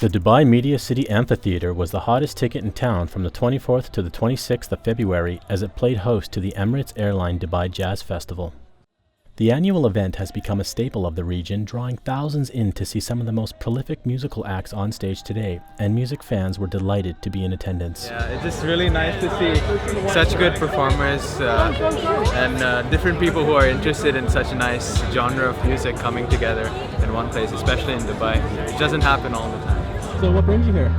The Dubai Media City Amphitheatre was the hottest ticket in town from the 24th to the 26th of February as it played host to the Emirates Airline Dubai Jazz Festival. The annual event has become a staple of the region, drawing thousands in to see some of the most prolific musical acts on stage today, and music fans were delighted to be in attendance. Yeah, it's just really nice to see such good performers and different people who are interested in such a nice genre of music coming together in one place, especially in Dubai. It doesn't happen all the time. So what brings you here?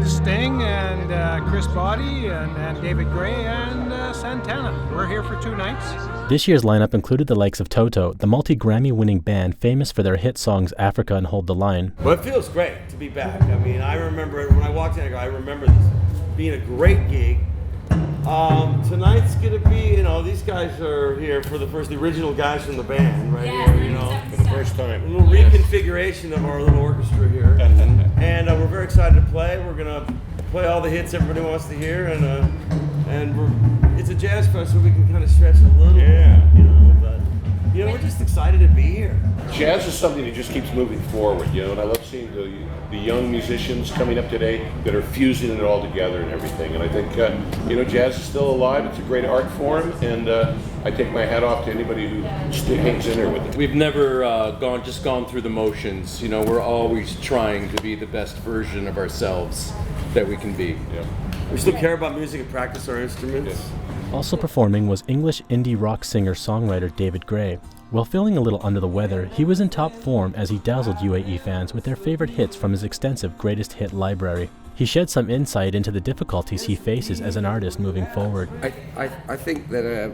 Sting and Chris Body and David Gray and Santana. We're here for 2 nights. This year's lineup included the likes of Toto, the multi-Grammy-winning band famous for their hit songs Africa and Hold the Line. Well, it feels great to be back. I mean, I remember it when I walked in, I remember this being a great gig. Tonight's gonna be, these guys are here for the original guys from the band, right here, for the first time. A little reconfiguration of our little orchestra here. And we're very excited to play. We're gonna play all the hits everybody wants to hear, and it's a jazz festival. We can kind of stretch a little bit, but we're just excited to be here. Jazz is something that just keeps moving forward, and I love seeing the young musicians coming up today that are fusing it all together and everything. And I think, jazz is still alive. It's a great art form, and I take my hat off to anybody who still hangs in there with it. We've never gone through the motions. We're always trying to be the best version of ourselves that we can be. Yeah. We still care about music and practice our instruments. Yeah. Also performing was English indie rock singer-songwriter David Gray. While feeling a little under the weather, he was in top form as he dazzled UAE fans with their favorite hits from his extensive greatest hit library. He shed some insight into the difficulties he faces as an artist moving forward. I think that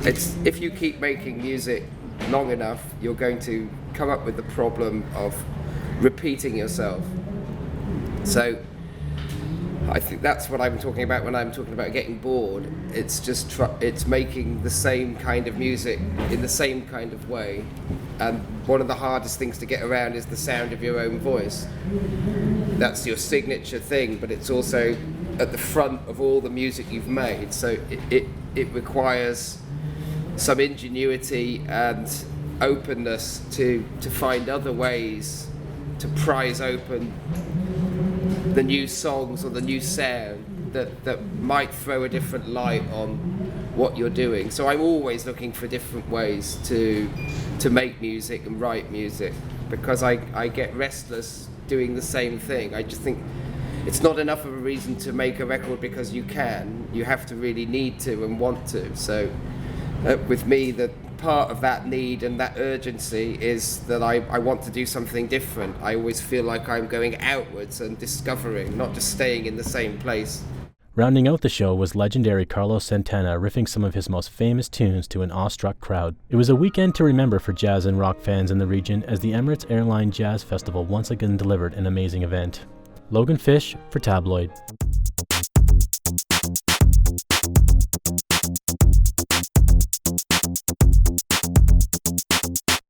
it's if you keep making music long enough, you're going to come up with the problem of repeating yourself. So I think that's what I'm talking about when I'm talking about getting bored. It's just it's making the same kind of music in the same kind of way. And one of the hardest things to get around is the sound of your own voice. That's your signature thing, but it's also at the front of all the music you've made. So it requires some ingenuity and openness to find other ways to prise open the new songs or the new sound that might throw a different light on what you're doing. So I'm always looking for different ways to make music and write music, because I get restless doing the same thing. I just think it's not enough of a reason to make a record because you can. You have to really need to and want to. So with me, the part of that need and that urgency is that I want to do something different. I always feel like I'm going outwards and discovering, not just staying in the same place. Rounding out the show was legendary Carlos Santana riffing some of his most famous tunes to an awestruck crowd. It was a weekend to remember for jazz and rock fans in the region as the Emirates Airline Jazz Festival once again delivered an amazing event. Logan Fish for Tabloid.